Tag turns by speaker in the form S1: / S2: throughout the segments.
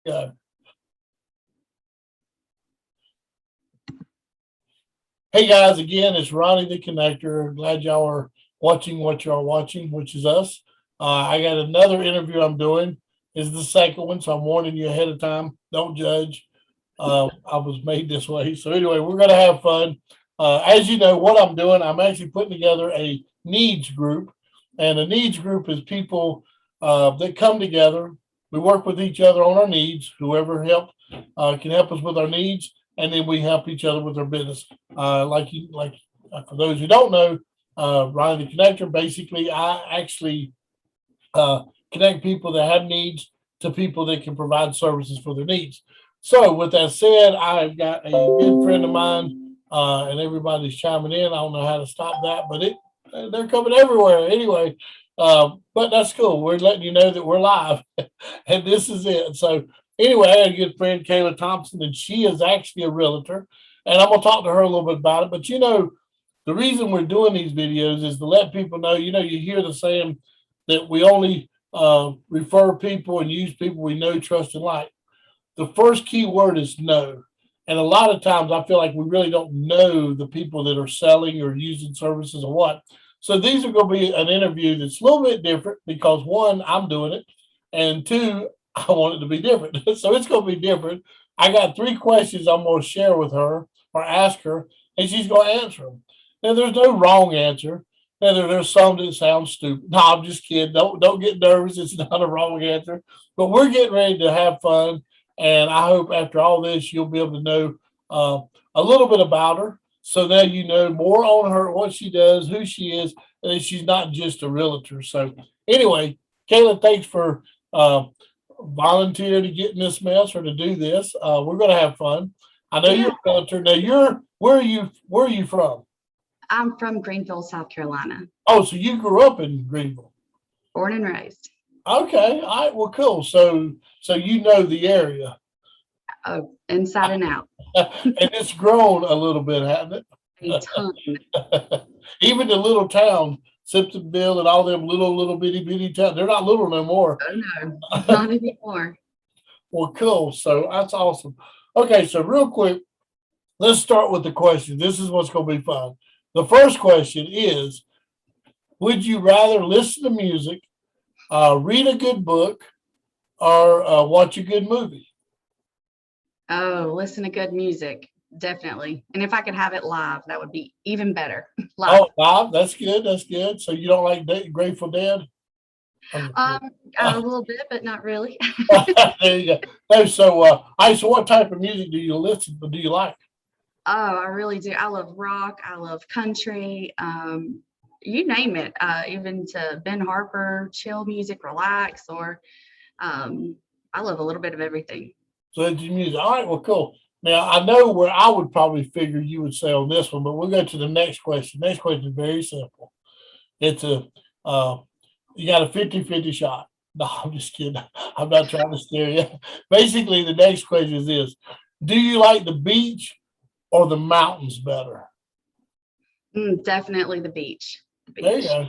S1: Go. Hey guys, again, it's Ronnie the Connector. Glad y'all are watching what y'all are watching, which is us. I got another interview I'm doing. Is the second one, so I'm warning you ahead of time. Don't judge. I was made this way. So anyway, we're going to have fun. As you know, what I'm doing, I'm actually putting together a needs group. And a needs group is people that come together. We work with each other on our needs. Whoever can help us with our needs, and then we help each other with our business. For those who don't know, Ryan the Connector, basically, I actually connect people that have needs to people that can provide services for their needs. So with that said, I've got a good friend of mine, and everybody's chiming in. I don't know how to stop that, but they're coming everywhere anyway. But that's cool. We're letting you know that we're live, and this is it. So anyway, I had a good friend, Kayla Thompson, and she is actually a realtor, and I'm gonna talk to her a little bit about it. But the reason we're doing these videos is to let people know. You hear the saying that we only refer people and use people we know, trust, and like. The first key word is know. And a lot of times I feel like we really don't know the people that are selling or using services or what. So these are going to be an interview that's a little bit different because one, I'm doing it. And two, I want it to be different. So it's going to be different. I got 3 questions I'm going to share with her or ask her, and she's going to answer them. Now, there's no wrong answer. Now, there's some that sound stupid. No, I'm just kidding. Don't get nervous. It's not a wrong answer. But we're getting ready to have fun. And I hope after all this, you'll be able to know a little bit about her. So now you know more on her, what she does, who she is, and that she's not just a realtor. So anyway, Kayla, thanks for volunteering to get in this mess or to do this. We're going to have fun. I know you're a realtor. Now where are you from?
S2: I'm from Greenville, South Carolina.
S1: Oh, so you grew up in Greenville.
S2: Born and raised.
S1: Okay. All right. Well, cool. So you know the area.
S2: Oh, inside and out.
S1: And it's grown a little bit, hasn't
S2: A ton.
S1: it? Even the little town, Simpsonville and all them little bitty towns, they're not little no more.
S2: Oh, no, not anymore.
S1: Well, cool. So that's awesome. Okay, so real quick, let's start with the question. This is what's going to be fun. The first question is, would you rather listen to music, read a good book, or watch a good movie?
S2: Oh, listen to good music. Definitely. And if I could have it live, that would be even better. Live.
S1: Oh, live. That's good. That's good. So you don't like Grateful Dead?
S2: A little bit, but not really.
S1: There you go. No, so what type of music do you like?
S2: Oh, I really do. I love rock. I love country. You name it. Even to Ben Harper, chill music, relax, or I love a little bit of everything.
S1: So it's your music. All right, well, cool. Now I know where I would probably figure you would say on this one, but we'll go to the next question. Next question is very simple. It's you got a 50-50 shot. No, I'm just kidding. I'm not trying to scare you. Basically, the next question is this: do you like the beach or the mountains better?
S2: Definitely the beach.
S1: There you go.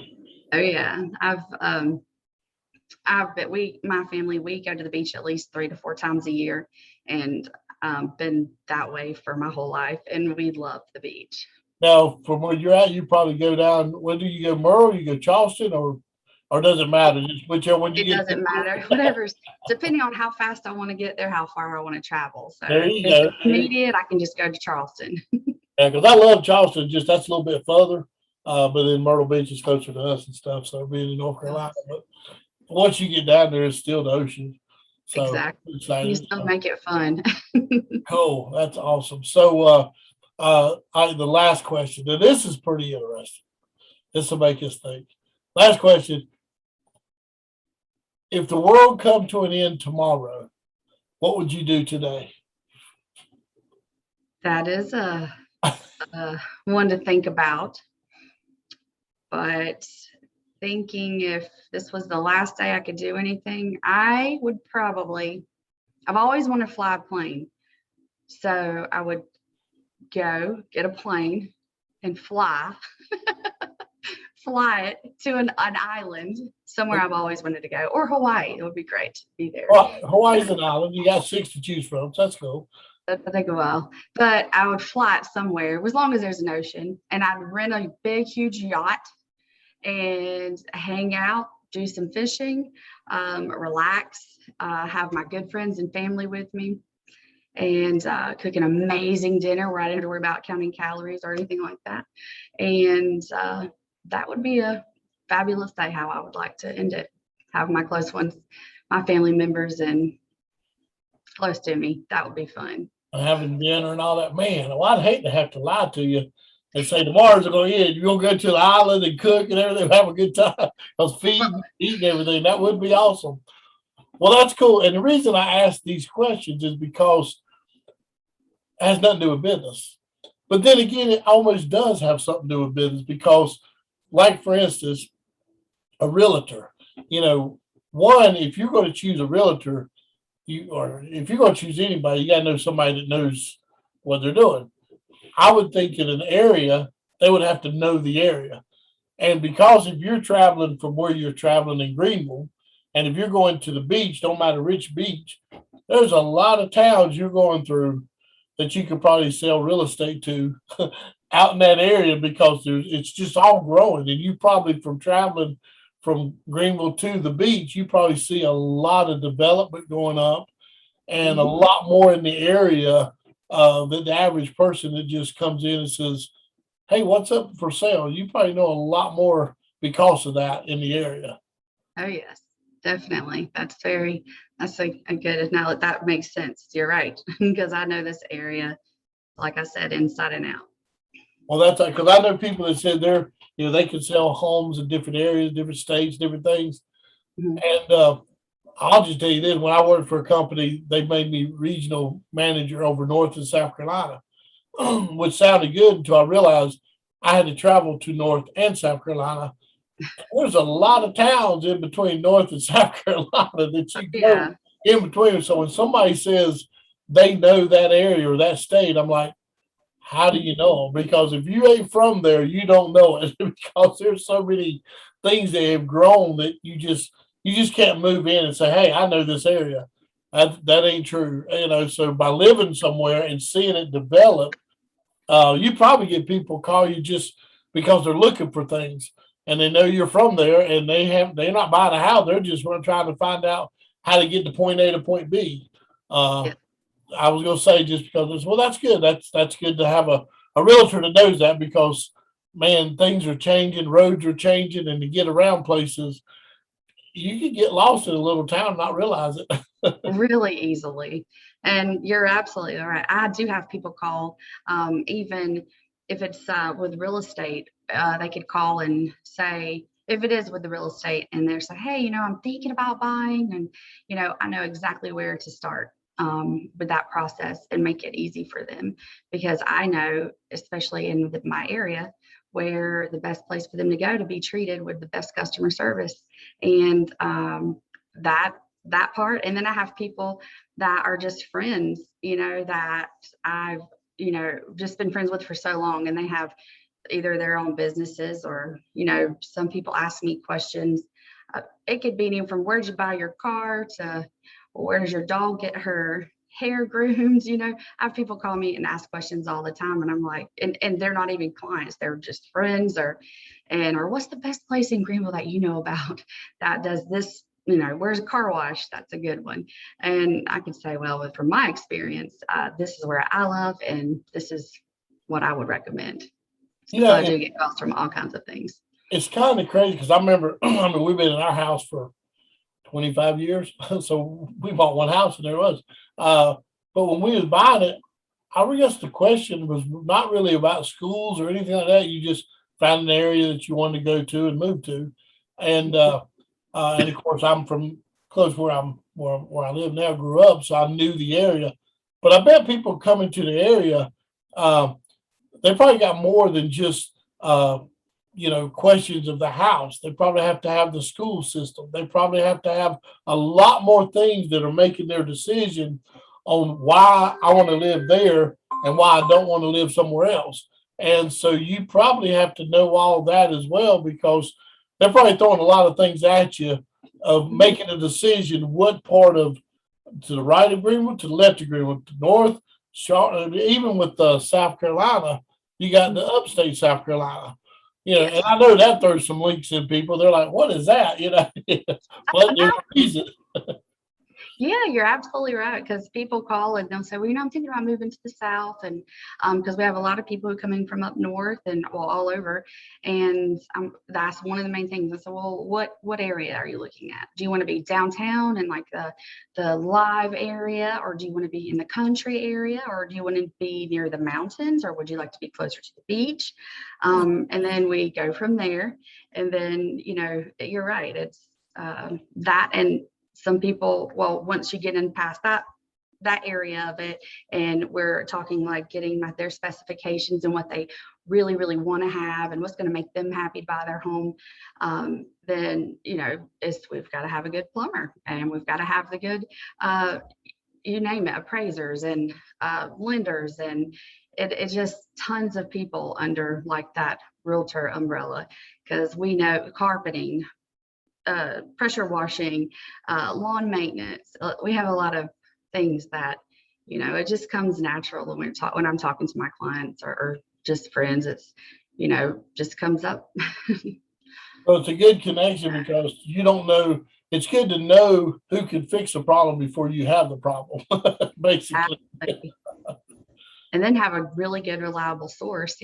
S2: Oh yeah, my family, we go to the beach at least 3 to 4 times a year, and been that way for my whole life, and we love the beach.
S1: Now, from where you're at, you probably go down. When do you go, Merle? You go Charleston, or does it matter? Just whichever one you
S2: It
S1: get.
S2: doesn't matter. Whatever's depending on how fast I want to get there, how far I want to travel. So
S1: There you
S2: if
S1: go.
S2: it's needed, I can just go to Charleston.
S1: Yeah, because I love Charleston. Just that's a little bit further, but then Myrtle Beach is closer to us and stuff. So being in North Carolina, but once you get down there, it's still the ocean. So
S2: Exactly.
S1: excited.
S2: You still make it fun.
S1: Cool. That's awesome. So the last question. Now this is pretty interesting. This will make us think. Last question. If the world come to an end tomorrow, what would you do today?
S2: That is a one to think about. But thinking if this was the last day I could do anything, I would probably, I've always wanted to fly a plane. So I would go get a plane and fly fly it to an island somewhere I've always wanted to go, or Hawaii. It would be great to be there.
S1: Well, Hawaii's an island. You got 6 to choose from. So that's cool.
S2: That'd take a while, but I would fly it somewhere as long as there's an ocean, and I'd rent a big, huge yacht and hang out, do some fishing, relax, have my good friends and family with me, and cook an amazing dinner where I didn't have to worry about counting calories or anything like that. And that would be a fabulous day, how I would like to end it. Have my close ones, my family members, and close to me. That would be fun.
S1: Having dinner and all that. Man, well, I'd hate to have to lie to you and say tomorrow's going to end. You're going to go to the island and cook and everything, have a good time. Because feeding, eating everything, that would be awesome. Well, that's cool. And the reason I ask these questions is because it has nothing to do with business. But then again, it almost does have something to do with business because, like, for instance, a realtor, one, if you're going to choose a realtor, or if you're going to choose anybody, you got to know somebody that knows what they're doing. I would think in an area, they would have to know the area. And because if you're traveling from where you're traveling in Greenville, and if you're going to the beach, don't matter which beach, there's a lot of towns you're going through that you could probably sell real estate to out in that area because it's just all growing. And you probably from traveling from Greenville to the beach, you probably see a lot of development going up and a lot more in the area than the average person that just comes in and says, hey, what's up for sale? You probably know a lot more because of that in the area.
S2: Oh, yes, definitely. That's a good, now that makes sense. You're right. Because I know this area, like I said, inside and out.
S1: Well, that's because I know people that said they can sell homes in different areas, different states, different things.
S2: Mhm.
S1: And I'll just tell you this: when I worked for a company, they made me regional manager over North and South Carolina, which sounded good until I realized I had to travel to North and South Carolina. There's a lot of towns in between North and South Carolina that you go
S2: Yeah.
S1: in between. So when somebody says they know that area or that state, I'm like, how do you know? Because if you ain't from there, you don't know it because there's so many things that have grown that you just can't move in and say, hey, I know this area. That ain't true. So by living somewhere and seeing it develop, you probably get people call you just because they're looking for things and they know you're from there and they're not buying a house. They're just trying to find out how to get to point A to point B.
S2: Yeah.
S1: I was going to say just because that's good. That's good to have a realtor that knows that because man, things are changing, roads are changing, and to get around places, you could get lost in a little town and not realize it.
S2: Really easily. And you're absolutely right. I do have people call, even if it's with real estate, they could call and say, if it is with the real estate, and they're say, hey, I'm thinking about buying, and I know exactly where to start with that process and make it easy for them because I know, especially in my area, where the best place for them to go to be treated with the best customer service, and that part. And then I have people that are just friends, that I've, just been friends with for so long, and they have either their own businesses or, some people ask me questions. It could be anything from where'd you buy your car to where does your dog get her hair groomed? I have people call me and ask questions all the time, and I'm like, and they're not even clients, they're just friends, or what's the best place in Greenville that you know about that does this? Where's a car wash? That's a good one. And I can say, well, from my experience, this is where I love, and this is what I would recommend. So I do get calls from all kinds of things.
S1: It's kind of crazy because I remember, we've been in our house for 25 years. So we bought one house and there it was. But when we was buying it, I guess the question was not really about schools or anything like that. You just found an area that you wanted to go to and move to. And of course I'm from close where I live now, grew up, so I knew the area. But I bet people coming to the area, they probably got more than just questions of the house. They probably have to have the school system. They probably have to have a lot more things that are making their decision on why I want to live there and why I don't want to live somewhere else. And so you probably have to know all that as well, because they're probably throwing a lot of things at you of
S2: Mhm.
S1: making a decision what part of, to the right agreement, to the left agreement, to north, even with South Carolina, you got the upstate South Carolina. And
S2: Yes.
S1: I know that throws some links in people. They're like, "What is that?" But there's a reason.
S2: Yeah, you're absolutely right. Because people call and they'll say, "Well, I'm thinking about moving to the South," and because we have a lot of people who come in from up north and well all over, and that's one of the main things. I said, "Well, what area are you looking at? Do you want to be downtown and like the live area, or do you want to be in the country area, or do you want to be near the mountains, or would you like to be closer to the beach?" And then we go from there, and then you're right. It's that and some people, well, once you get in past that area of it, and we're talking like getting their specifications and what they really really want to have and what's going to make them happy to buy their home, then we've got to have a good plumber, and we've got to have the good you name it, appraisers and lenders, and it's just tons of people under like that realtor umbrella, because we know carpeting, pressure washing, lawn maintenance. We have a lot of things that, it just comes natural when I'm talking to my clients or just friends. It's, just comes up.
S1: So it's a good connection because you don't know. It's good to know who can fix the problem before you have the problem, basically.
S2: Absolutely. And then have a really good, reliable source,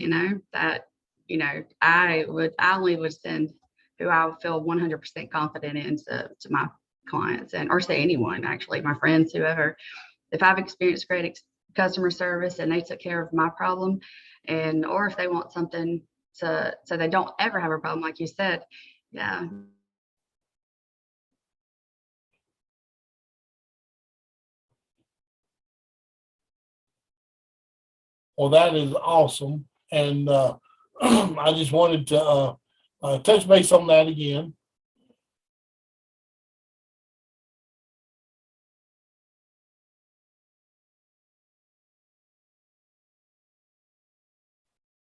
S2: that, I only would send who I would feel 100% confident in to my clients, and or say anyone, actually, my friends, whoever. If I've experienced great customer service and they took care of my problem, and or if they want something so they don't ever have a problem, like you said, yeah.
S1: Well, that is awesome. And I just wanted to touch base on that again.